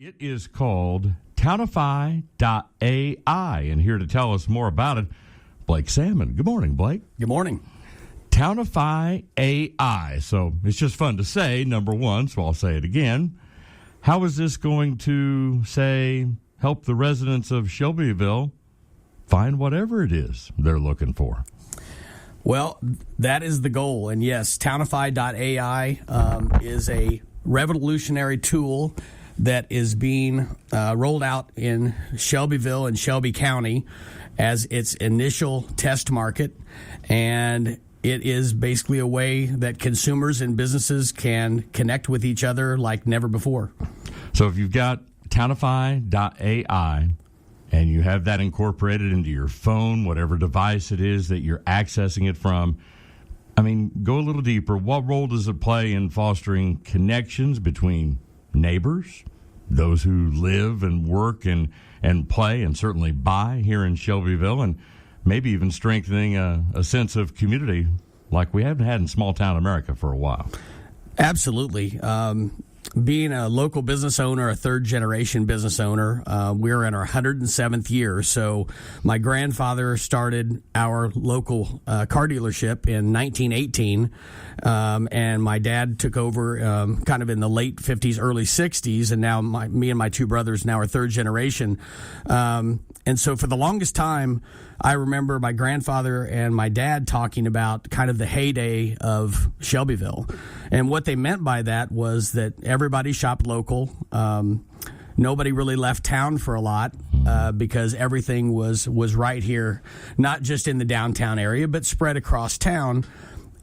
It is called Townify.ai, and here to tell us more about it, Blake Salmon. Good morning, Blake. Good morning. Townify.ai. So it's just fun to say, number one, so I'll say it again. How is this going to, say, help the residents of Shelbyville find whatever it is they're looking for? Well, that is the goal. And yes, Townify.ai is a revolutionary tool that is being rolled out in Shelbyville and Shelby County as its initial test market. And it is basically a way that consumers and businesses can connect with each other like never before. So if you've got Townify.ai and you have that incorporated into your phone, whatever device it is that you're accessing it from, I mean, go a little deeper. What role does it play in fostering connections between neighbors, those who live and work and play and certainly buy here in Shelbyville, and maybe even strengthening a sense of community like we haven't had in small town America for a while? Absolutely. Being a local business owner, a third-generation business owner, we're in our 107th year. So my grandfather started our local car dealership in 1918, and my dad took over kind of in the late 50s, early 60s, and now me and my two brothers now are third generation. And so for the longest time, I remember my grandfather and my dad talking about kind of the heyday of Shelbyville. And what they meant by that was that everybody shopped local. Nobody really left town for a lot because everything was right here, not just in the downtown area, but spread across town.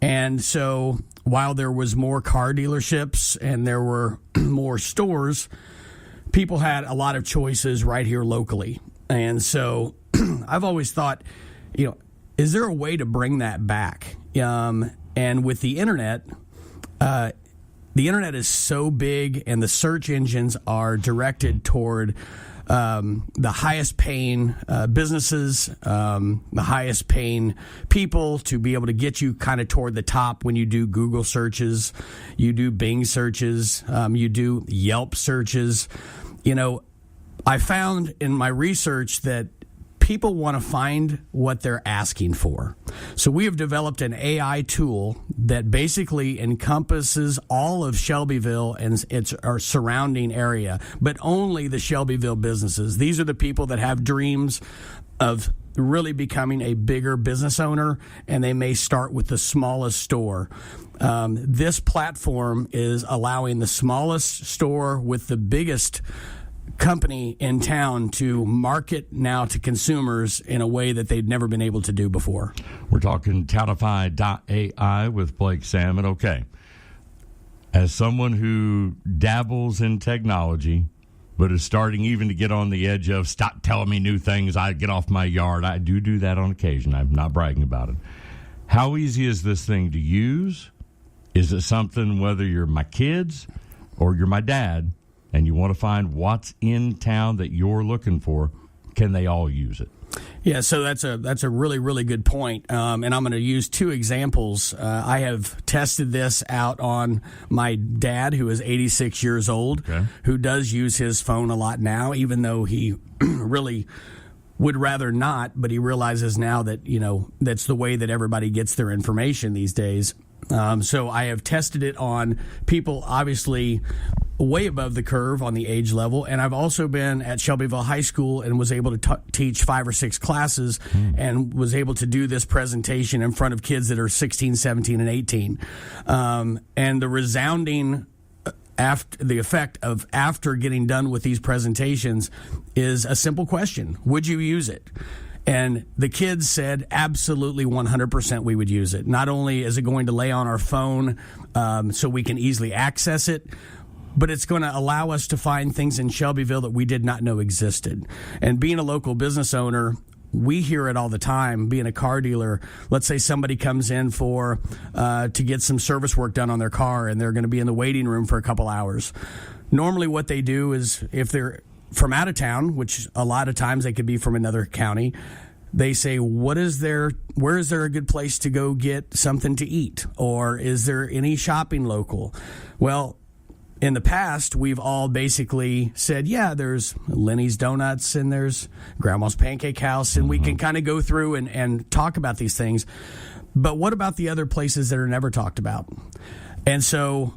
And so while there was more car dealerships and there were more stores, people had a lot of choices right here locally. And so I've always thought, is there a way to bring that back? And with the internet is so big and the search engines are directed toward the highest paying businesses, the highest paying people to be able to get you kind of toward the top when you do Google searches, you do Bing searches, you do Yelp searches. I found in my research that people want to find what they're asking for. So we have developed an AI tool that basically encompasses all of Shelbyville and our surrounding area, but only the Shelbyville businesses. These are the people that have dreams of really becoming a bigger business owner, and they may start with the smallest store. This platform is allowing the smallest store with the biggest company in town to market now to consumers in a way that they've never been able to do before. We're talking Townify.ai with Blake Salmon. Okay. As someone who dabbles in technology, but is starting even to get on the edge of stop telling me new things, I get off my yard. I do that on occasion. I'm not bragging about it. How easy is this thing to use? Is it something, whether you're my kids or you're my dad, and you want to find what's in town that you're looking for, can they all use it? Yeah, so that's a really, really good point. And I'm going to use two examples. I have tested this out on my dad, who is 86 years old, who does use his phone a lot now, even though he really would rather not, but he realizes now that, that's the way that everybody gets their information these days. So I have tested it on people, obviously, way above the curve on the age level. And I've also been at Shelbyville High School and was able to teach 5 or 6 classes and was able to do this presentation in front of kids that are 16, 17, and 18. And the resounding effect of after getting done with these presentations is a simple question. Would you use it? And the kids said, absolutely 100% we would use it. Not only is it going to lay on our phone so we can easily access it, but it's going to allow us to find things in Shelbyville that we did not know existed. And being a local business owner, we hear it all the time. Being a car dealer, let's say somebody comes in for to get some service work done on their car, and they're going to be in the waiting room for a couple hours. Normally what they do is, if they're from out of town, which a lot of times they could be from another county, they say, where is there a good place to go get something to eat? Or is there any shopping local? Well, in the past, we've all basically said, yeah, there's Lenny's Donuts and there's Grandma's Pancake House, and we can kind of go through and talk about these things. But what about the other places that are never talked about? And so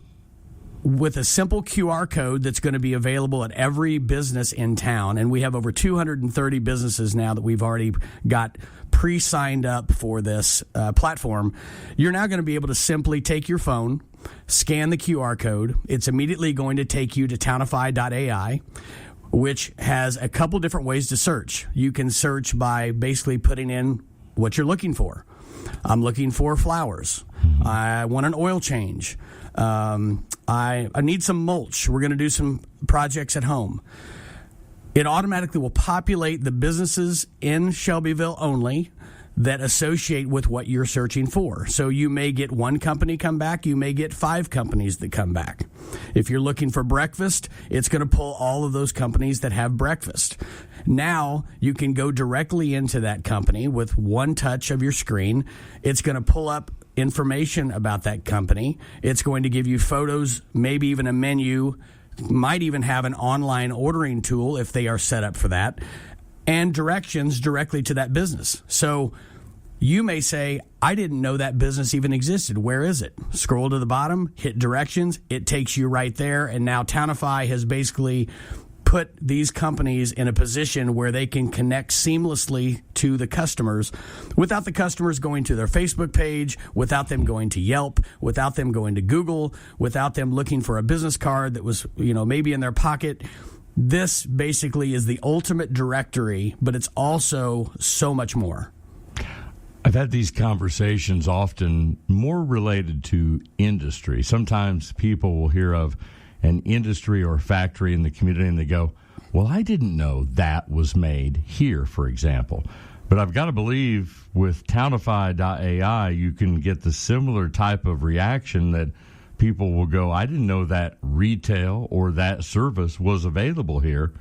with a simple QR code that's going to be available at every business in town, and we have over 230 businesses now that we've already got pre-signed up for this platform, you're now going to be able to simply take your phone, scan the QR code. It's immediately going to take you to Townify.ai, which has a couple different ways to search. You can search by basically putting in what you're looking for. I'm looking for flowers. I want an oil change. I need some mulch. We're going to do some projects at home. It automatically will populate the businesses in Shelbyville only that associate with what you're searching for. So you may get one company come back. You may get 5 companies that come back. If you're looking for breakfast, it's going to pull all of those companies that have breakfast. Now you can go directly into that company with one touch of your screen. It's going to pull up information about that company. It's going to give you photos, maybe even a menu, might even have an online ordering tool if they are set up for that, and directions directly to that business. So you may say, I didn't know that business even existed. Where is it? Scroll to the bottom, hit directions. It takes you right there. And now Townify has basically put these companies in a position where they can connect seamlessly to the customers without the customers going to their Facebook page, without them going to Yelp, without them going to Google, without them looking for a business card that was, maybe in their pocket. This basically is the ultimate directory, but it's also so much more. I've had these conversations often more related to industry. Sometimes people will hear of an industry or factory in the community and they go, well, I didn't know that was made here, for example. But I've got to believe with Townify.ai, you can get the similar type of reaction that people will go, I didn't know that retail or that service was available here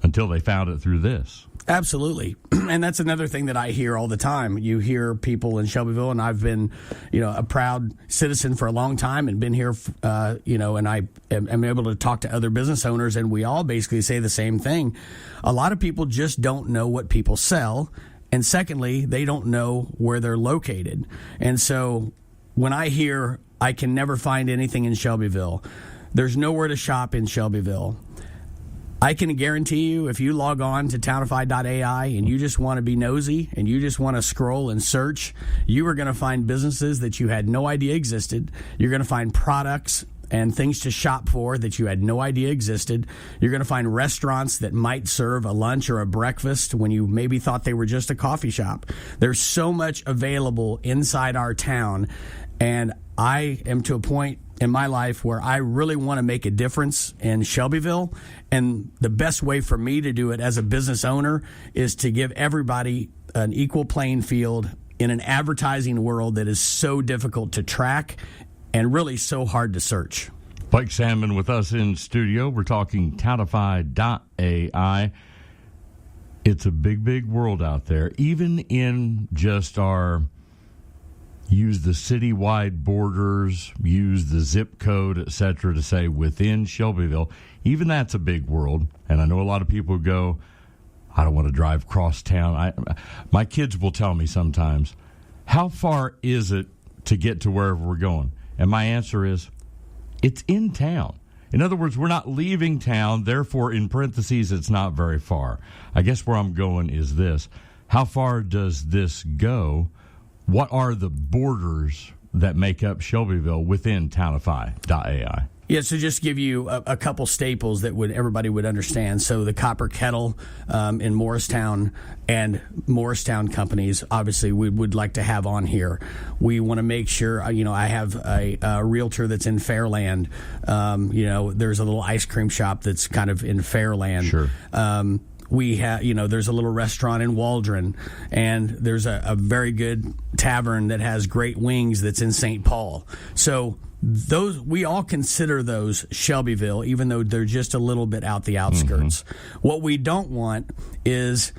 until they found it through this. Absolutely. And that's another thing that I hear all the time. You hear people in Shelbyville, and I've been, a proud citizen for a long time and been here, and I am able to talk to other business owners, and we all basically say the same thing. A lot of people just don't know what people sell. And secondly, they don't know where they're located. And so when I hear I can never find anything in Shelbyville, there's nowhere to shop in Shelbyville, I can guarantee you if you log on to Townify.ai and you just want to be nosy and you just want to scroll and search, you are going to find businesses that you had no idea existed. You're going to find products and things to shop for that you had no idea existed. You're going to find restaurants that might serve a lunch or a breakfast when you maybe thought they were just a coffee shop. There's so much available inside our town, and I am to a point in my life where I really want to make a difference in Shelbyville, and the best way for me to do it as a business owner is to give everybody an equal playing field in an advertising world that is so difficult to track and really so hard to search. Blake Salmon with us in studio. We're talking Townify.ai. It's a big, big world out there. Even in just our use the citywide borders, use the zip code, et cetera, to say within Shelbyville, even that's a big world. And I know a lot of people go, I don't want to drive across town. My kids will tell me sometimes, how far is it to get to wherever we're going? And my answer is, it's in town. In other words, we're not leaving town, therefore, in parentheses, it's not very far. I guess where I'm going is this. How far does this go? What are the borders that make up Shelbyville within Townify.ai? Yeah, so just give you a couple staples that everybody would understand. So the Copper Kettle in Morristown and Morristown companies, obviously, we would like to have on here. We want to make sure, I have a realtor that's in Fairland. There's a little ice cream shop that's kind of in Fairland. Sure. We have, there's a little restaurant in Waldron, and there's a very good tavern that has great wings that's in St. Paul. So those, we all consider those Shelbyville, even though they're just a little bit out the outskirts. Mm-hmm. What we don't want is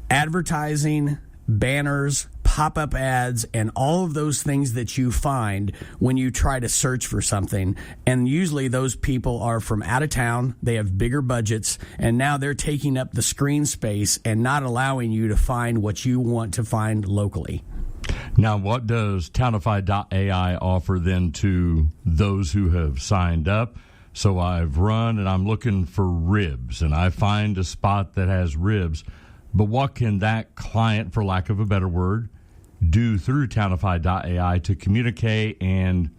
advertising, banners, pop-up ads, and all of those things that you find when you try to search for something. And usually those people are from out of town, they have bigger budgets, and now they're taking up the screen space and not allowing you to find what you want to find locally. Now, what does Townify.ai offer then to those who have signed up? So I've run and I'm looking for ribs, and I find a spot that has ribs. But what can that client, for lack of a better word, do through Townify.ai to communicate and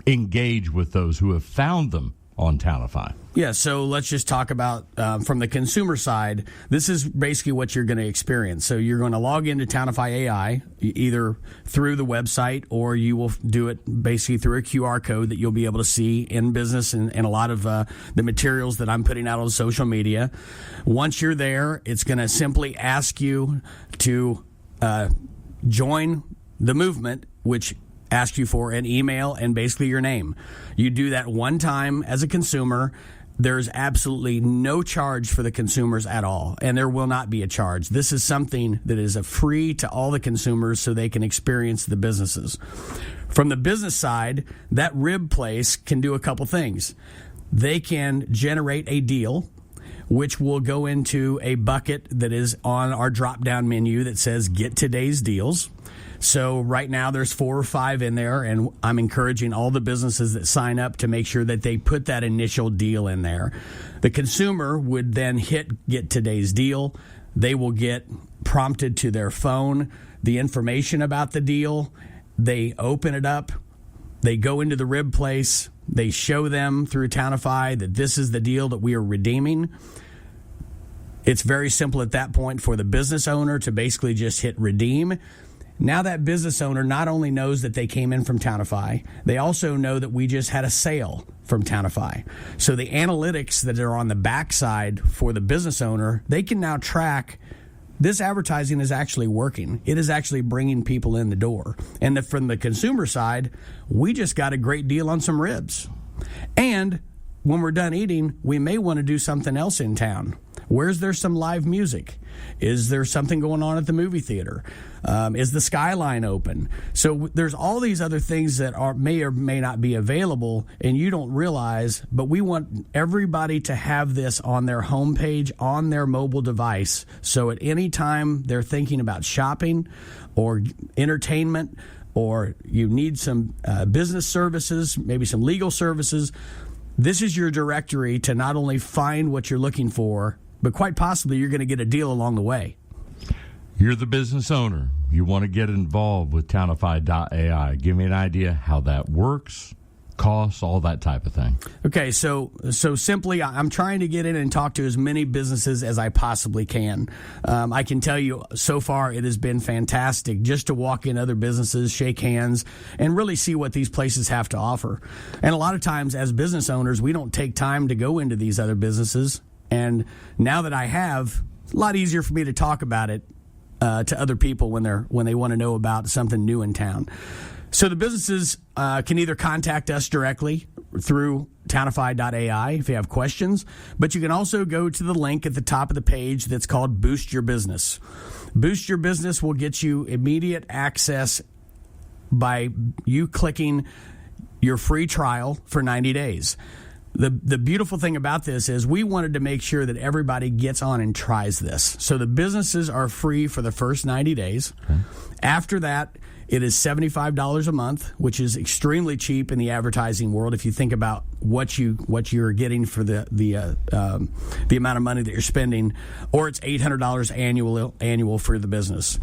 engage with those who have found them on Townify? Yeah, so let's just talk about from the consumer side. This is basically what you're going to experience. So you're going to log into Townify.ai either through the website, or you will do it basically through a QR code that you'll be able to see in business and a lot of the materials that I'm putting out on social media. Once you're there, it's going to simply ask you to join the movement, which asks you for an email and basically your name. You do that one time as a consumer. There's absolutely no charge for the consumers at all, and there will not be a charge. This is something that is a free to all the consumers so they can experience the businesses. From the business side, that rib place can do a couple things. They can generate a deal, which will go into a bucket that is on our drop-down menu that says Get Today's Deals. So right now there's 4 or 5 in there, and I'm encouraging all the businesses that sign up to make sure that they put that initial deal in there. The consumer would then hit Get Today's Deal. They will get prompted to their phone the information about the deal. They open it up. They go into the rib place. They show them through Townify that this is the deal that we are redeeming. It's very simple at that point for the business owner to basically just hit redeem. Now that business owner not only knows that they came in from Townify, they also know that we just had a sale from Townify. So the analytics that are on the backside for the business owner, they can now track this advertising is actually working. It is actually bringing people in the door. And from the consumer side, we just got a great deal on some ribs. And when we're done eating, we may want to do something else in town. Where's there some live music? Is there something going on at the movie theater? Is the skyline open? So there's all these other things that may or may not be available, and you don't realize, but we want everybody to have this on their homepage, on their mobile device, so at any time they're thinking about shopping or entertainment, or you need some business services, maybe some legal services, this is your directory to not only find what you're looking for, but quite possibly you're going to get a deal along the way. You're the business owner. You want to get involved with Townify.ai. Give me an idea how that works, costs, all that type of thing. Okay, so simply, I'm trying to get in and talk to as many businesses as I possibly can. I can tell you, so far, it has been fantastic just to walk in other businesses, shake hands, and really see what these places have to offer. And a lot of times, as business owners, we don't take time to go into these other businesses. And now that I have, it's a lot easier for me to talk about it to other people when they want to know about something new in town. So the businesses can either contact us directly through Townify.ai if you have questions, but you can also go to the link at the top of the page that's called Boost Your Business. Boost Your Business will get you immediate access by you clicking your free trial for 90 days. The beautiful thing about this is we wanted to make sure that everybody gets on and tries this. So the businesses are free for the first 90 days. Okay. After that, it is $75 a month, which is extremely cheap in the advertising world if you think about what you're getting for the amount of money that you're spending, or it's $800 annual for the business.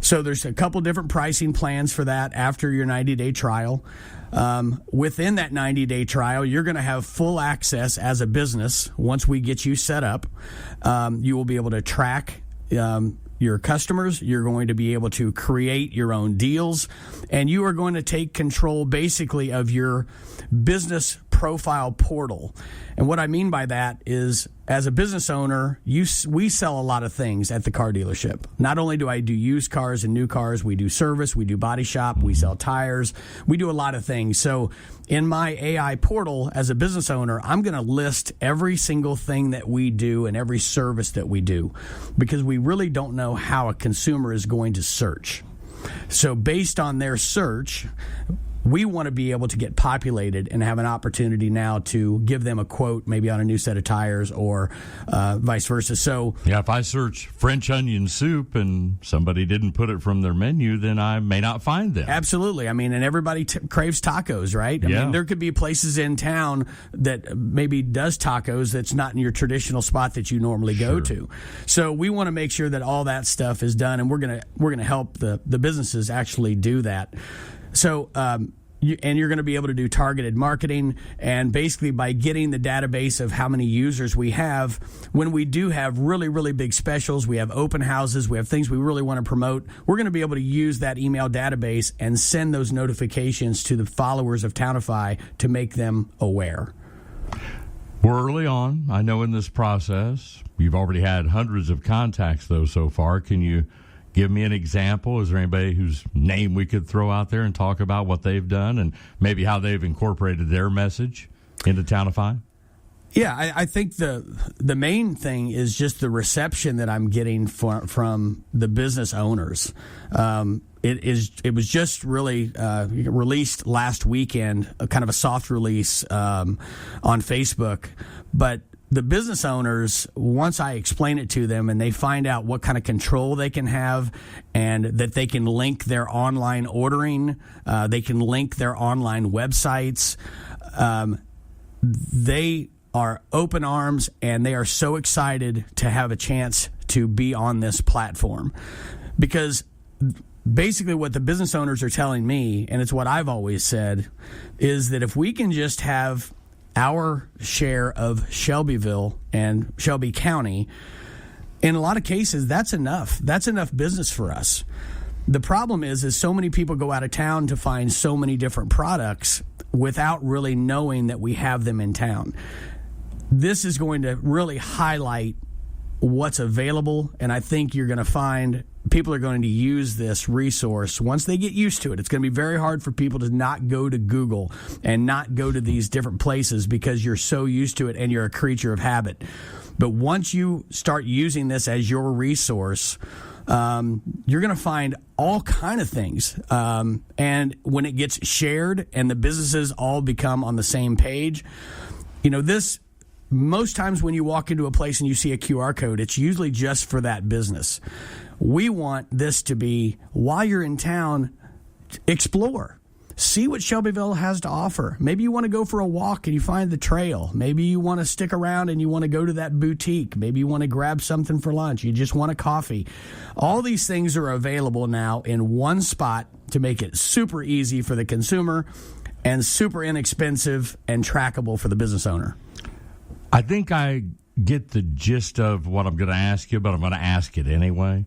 So there's a couple different pricing plans for that after your 90-day trial. Within that 90-day trial, you're going to have full access as a business. Once we get you set up, you will be able to track your customers. You're going to be able to create your own deals, and you are going to take control basically of your business profile portal. And what I mean by that is, as a business owner, we sell a lot of things at the car dealership. Not only do I do used cars and new cars, we do service, we do body shop, we sell tires, we do a lot of things. So in my AI portal, as a business owner, I'm going to list every single thing that we do and every service that we do, because we really don't know how a consumer is going to search. So based on their search, we want to be able to get populated and have an opportunity now to give them a quote, maybe on a new set of tires or vice versa. So, yeah, if I search French onion soup and somebody didn't put it from their menu, then I may not find them. Absolutely. I mean, and everybody craves tacos, right? I mean, there could be places in town that maybe does tacos that's not in your traditional spot that you normally go to. So we want to make sure that all that stuff is done, and we're gonna help the businesses actually do that. So, you're going to be able to do targeted marketing, and basically by getting the database of how many users we have, when we do have really, really big specials, we have open houses, we have things we really want to promote, we're going to be able to use that email database and send those notifications to the followers of Townify to make them aware. We're early on, I know, in this process. You've already had hundreds of contacts, though, so far. Can you give me an example? Is there anybody whose name we could throw out there and talk about what they've done and maybe how they've incorporated their message into Townify? Yeah, I think the main thing is just the reception that I'm getting from the business owners. It was just really released last weekend, a kind of a soft release on Facebook, but the business owners, once I explain it to them and they find out what kind of control they can have and that they can link their online ordering, they can link their online websites, they are open arms and they are so excited to have a chance to be on this platform. Because basically what the business owners are telling me, and it's what I've always said, is that if we can just have our share of Shelbyville and Shelby County, in a lot of cases, that's enough. That's enough business for us. The problem is so many people go out of town to find so many different products without really knowing that we have them in town. This is going to really highlight what's available, and I think you're going to find people are going to use this resource once they get used to it. It's going to be very hard for people to not go to Google and not go to these different places because you're so used to it and you're a creature of habit. But once you start using this as your resource, you're going to find all kind of things. And when it gets shared and the businesses all become on the same page, this, most times when you walk into a place and you see a QR code, it's usually just for that business. We want this to be, while you're in town, explore. See what Shelbyville has to offer. Maybe you want to go for a walk and you find the trail. Maybe you want to stick around and you want to go to that boutique. Maybe you want to grab something for lunch. You just want a coffee. All these things are available now in one spot to make it super easy for the consumer and super inexpensive and trackable for the business owner. I think I get the gist of what I'm going to ask you, but I'm going to ask it anyway.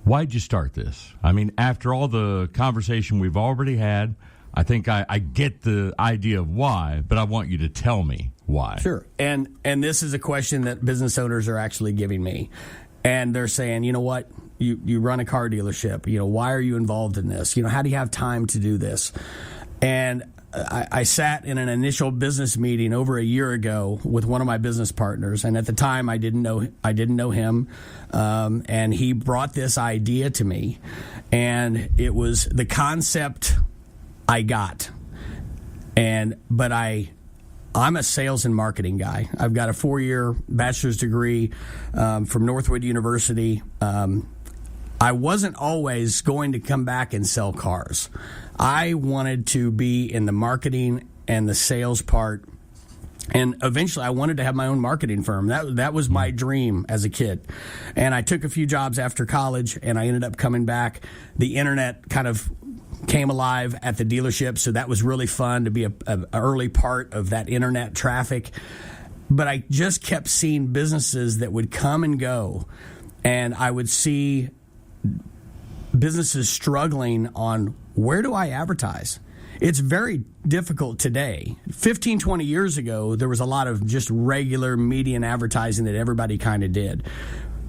Why'd you start this? I mean, after all the conversation we've already had, I think I get the idea of why, but I want you to tell me why. Sure. And this is a question that business owners are actually giving me. And they're saying, you know what, you run a car dealership. Why are you involved in this? How do you have time to do this? And I sat in an initial business meeting over a year ago with one of my business partners, and at the time I didn't know him, and he brought this idea to me, and it was the concept I got, but I'm a sales and marketing guy. I've got a 4-year bachelor's degree from Northwood University. I wasn't always going to come back and sell cars. I wanted to be in the marketing and the sales part, and eventually I wanted to have my own marketing firm. That was my dream as a kid. And I took a few jobs after college, and I ended up coming back. The internet kind of came alive at the dealership, so that was really fun to be an early part of that internet traffic. But I just kept seeing businesses that would come and go, and I would see businesses struggling on where do I advertise? It's very difficult today. 15, 20 years ago, there was a lot of just regular media and advertising that everybody kind of did.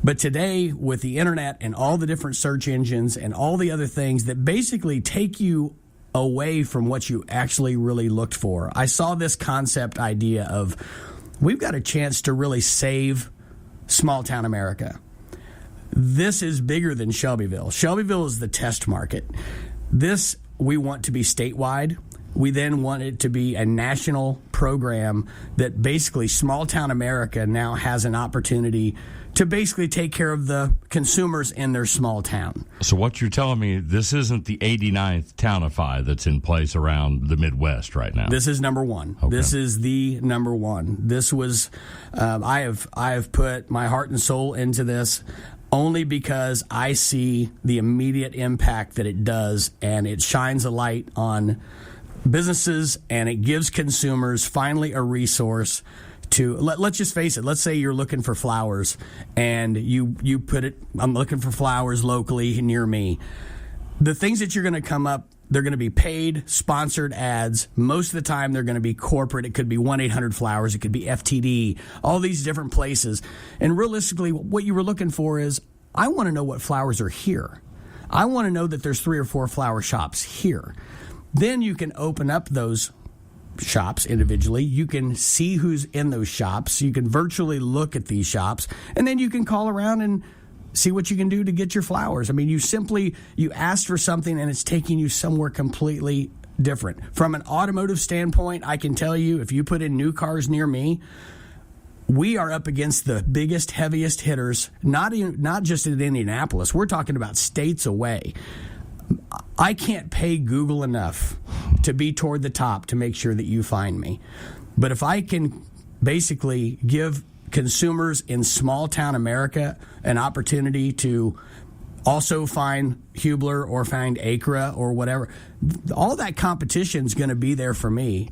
But today, with the internet and all the different search engines and all the other things that basically take you away from what you actually really looked for, I saw this concept idea of we've got a chance to really save small town America. This is bigger than Shelbyville. Shelbyville is the test market. This we want to be statewide. We then want it to be a national program that basically small town America now has an opportunity to basically take care of the consumers in their small town. So what you're telling me, this isn't the 89th Townify that's in place around the Midwest right now? This is number one. Okay. This is the number one. This was, I have put my heart and soul into this only because I see the immediate impact that it does, and it shines a light on businesses, and it gives consumers finally a resource to let's just face it. Let's say you're looking for flowers, and you put it. I'm looking for flowers locally near me. The things that you're going to come up, they're going to be paid, sponsored ads. Most of the time, they're going to be corporate. It could be 1-800-Flowers. It could be FTD. All these different places. And realistically, what you were looking for is, I want to know what flowers are here. I want to know that there's 3 or 4 flower shops here. Then you can open up those shops individually. You can see who's in those shops. You can virtually look at these shops, and then you can call around and see what you can do to get your flowers. I mean, you asked for something, and it's taking you somewhere completely different. From an automotive standpoint, I can tell you, if you put in new cars near me, we are up against the biggest, heaviest hitters, not just in Indianapolis. We're talking about states away. I can't pay Google enough to be toward the top to make sure that you find me. But if I can basically give consumers in small town America an opportunity to also find Hubler or find Acra or whatever, all that competition is going to be there for me.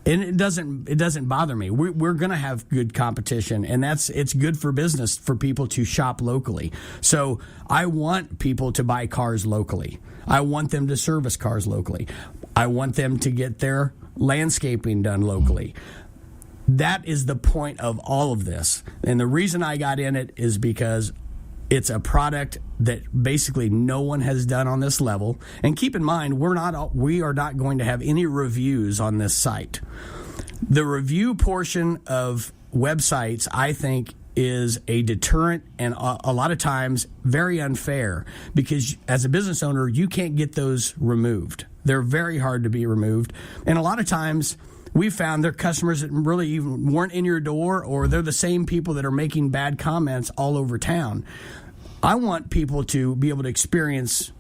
And it doesn't bother me. We're going to have good competition, and it's good for business for people to shop locally. So I want people to buy cars locally. I want them to service cars locally. I want them to get their landscaping done locally. That is the point of all of this. And the reason I got in it is because it's a product that basically no one has done on this level. And keep in mind, we are not going to have any reviews on this site. The review portion of websites, I think, is a deterrent, and a lot of times very unfair, because as a business owner, you can't get those removed. They're very hard to be removed. And a lot of times we've found they're customers that really even weren't in your door, or they're the same people that are making bad comments all over town. I want people to be able to experience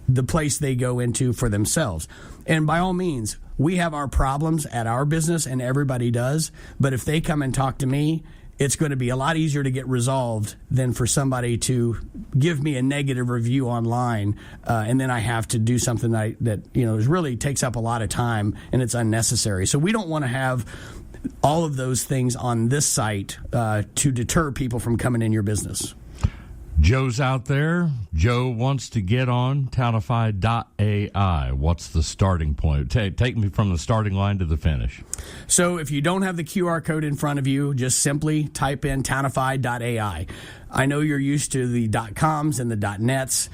the place they go into for themselves. And by all means, we have our problems at our business, and everybody does. But if they come and talk to me, it's going to be a lot easier to get resolved than for somebody to give me a negative review online, and then I have to do something that really takes up a lot of time, and it's unnecessary. So we don't want to have all of those things on this site to deter people from coming in your business. Joe's out there. Joe wants to get on Townify.ai. What's the starting point? Take me from the starting line to the finish. So if you don't have the QR code in front of you, just simply type in Townify.ai. I know you're used to the .coms and the .nets.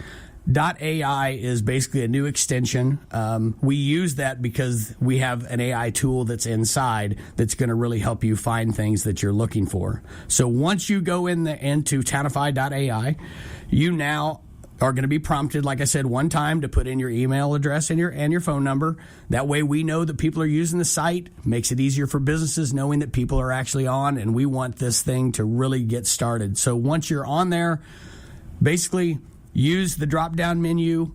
.ai is basically a new extension. We use that because we have an AI tool that's inside that's going to really help you find things that you're looking for. So once you go into Townify.ai, you now are going to be prompted, like I said, one time to put in your email address and your phone number. That way we know that people are using the site. Makes it easier for businesses knowing that people are actually on, and we want this thing to really get started. So once you're on there, basically use the drop-down menu.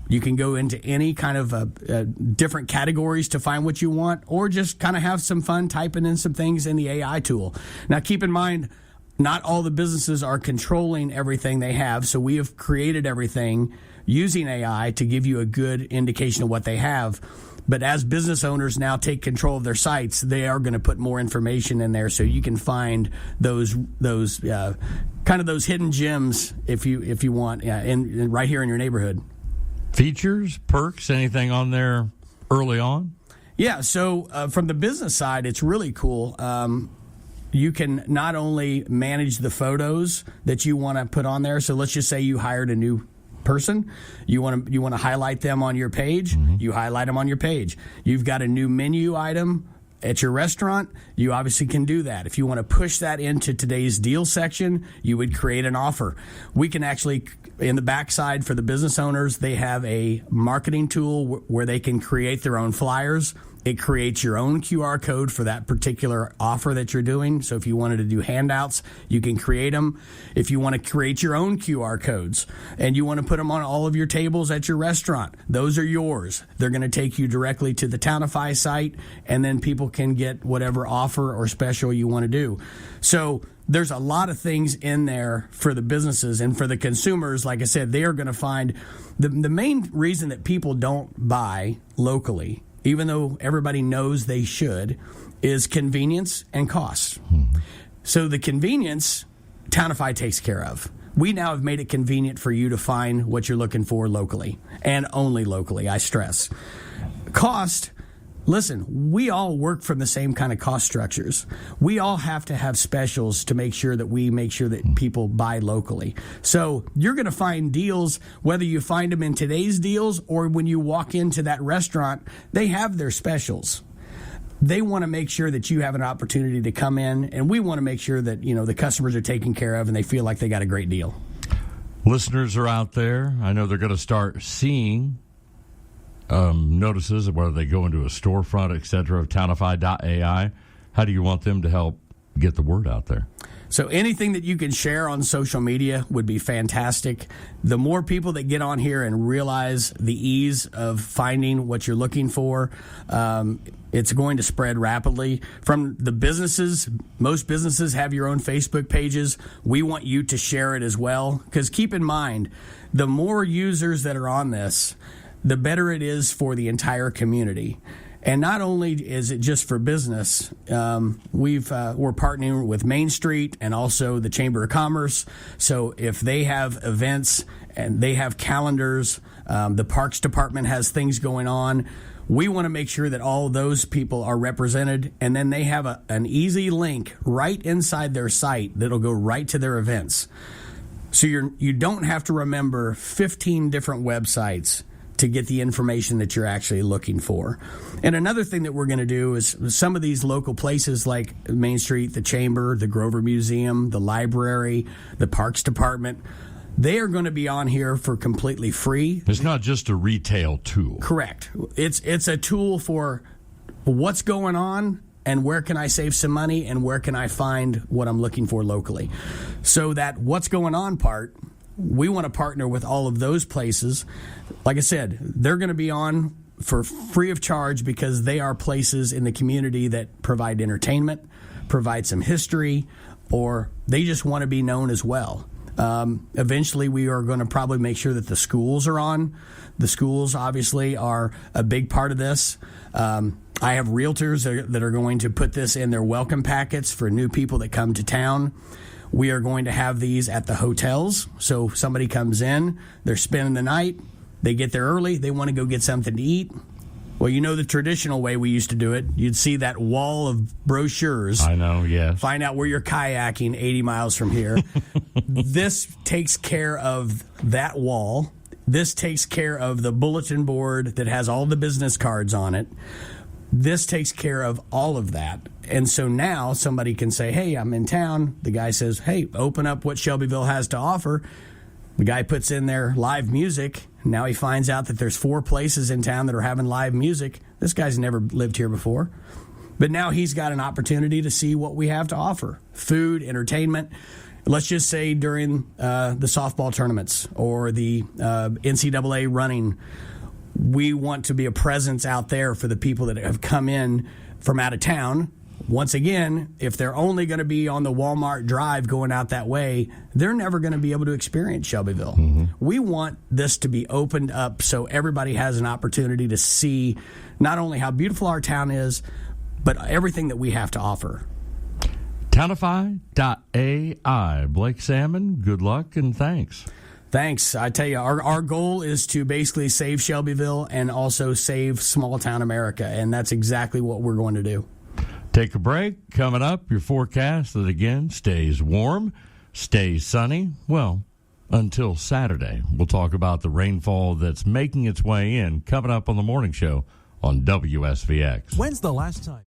You can go into any kind of different categories to find what you want, or just kind of have some fun typing in some things in the AI tool. Now, keep in mind, not all the businesses are controlling everything they have, so we have created everything using AI to give you a good indication of what they have. But as business owners now take control of their sites, they are going to put more information in there so you can find those kind of those hidden gems if you want, in right here in your neighborhood. Features, perks, anything on there early on? Yeah, so from the business side, it's really cool. You can not only manage the photos that you want to put on there. So let's just say you hired a new person. You want to highlight them on your page. Mm-hmm. You highlight them on your page. You've got a new menu item. at your restaurant, you obviously can do that. If you want to push that into today's deal section, you would create an offer. We can actually, in the backside for the business owners, they have a marketing tool where they can create their own flyers. It creates your own QR code for that particular offer that you're doing. So if you wanted to do handouts, you can create them. If you want to create your own QR codes and you want to put them on all of your tables at your restaurant, those are yours. They're going to take you directly to the Townify site, and then people can get whatever offer or special you want to do. So there's a lot of things in there for the businesses, and for the consumers, like I said, they are going to find the main reason that people don't buy locally, even though everybody knows they should, is convenience and cost. So the convenience, Townify takes care of. We now have made it convenient for you to find what you're looking for locally, and only locally, I stress. Cost, listen, we all work from the same kind of cost structures. We all have to have specials to make sure that people buy locally. So you're going to find deals, whether you find them in today's deals or when you walk into that restaurant, they have their specials. They want to make sure that you have an opportunity to come in, and we want to make sure that, the customers are taken care of and they feel like they got a great deal. Listeners are out there. I know they're going to start seeing notices of whether they go into a storefront, et cetera, of Townify.ai. How do you want them to help get the word out there? So anything that you can share on social media would be fantastic. The more people that get on here and realize the ease of finding what you're looking for, it's going to spread rapidly. From the businesses, most businesses have your own Facebook pages. We want you to share it as well, because keep in mind, the more users that are on this, the better it is for the entire community. And not only is it just for business, we're partnering with Main Street and also the Chamber of Commerce. So if they have events and they have calendars, the Parks Department has things going on, we want to make sure that all those people are represented. And then they have an easy link right inside their site that'll go right to their events. So you don't have to remember 15 different websites to get the information that you're actually looking for. And another thing that we're going to do is some of these local places like Main Street, the Chamber, the Grover Museum, the library, the Parks Department, they are going to be on here for completely free. It's not just a retail tool. Correct. It's a tool for what's going on and where can I save some money and where can I find what I'm looking for locally. So that what's going on part, we want to partner with all of those places. Like I said, they're going to be on for free of charge because they are places in the community that provide entertainment, provide some history, or they just want to be known as well. Eventually, we are going to probably make sure that the schools are on. The schools, obviously, are a big part of this. I have realtors that are going to put this in their welcome packets for new people that come to town. We are going to have these at the hotels. So if somebody comes in, they're spending the night, they get there early, they want to go get something to eat. Well, the traditional way we used to do it, you'd see that wall of brochures. I know, yes. Find out where you're kayaking 80 miles from here. This takes care of that wall. This takes care of the bulletin board that has all the business cards on it. This takes care of all of that. And so now somebody can say, hey, I'm in town. The guy says, hey, open up what Shelbyville has to offer. The guy puts in their live music. Now he finds out that there's 4 places in town that are having live music. This guy's never lived here before. But now he's got an opportunity to see what we have to offer. Food, entertainment. Let's just say during the softball tournaments or the NCAA running, we want to be a presence out there for the people that have come in from out of town. Once again, if they're only going to be on the Walmart Drive going out that way, they're never going to be able to experience Shelbyville. Mm-hmm. We want this to be opened up so everybody has an opportunity to see not only how beautiful our town is, but everything that we have to offer. Townify.ai. Blake Salmon, good luck and thanks. Thanks. I tell you, our goal is to basically save Shelbyville and also save small town America, and that's exactly what we're going to do. Take a break. Coming up, your forecast that again stays warm, stays sunny. Well, until Saturday. We'll talk about the rainfall that's making its way in coming up on the morning show on WSVX. When's the last time?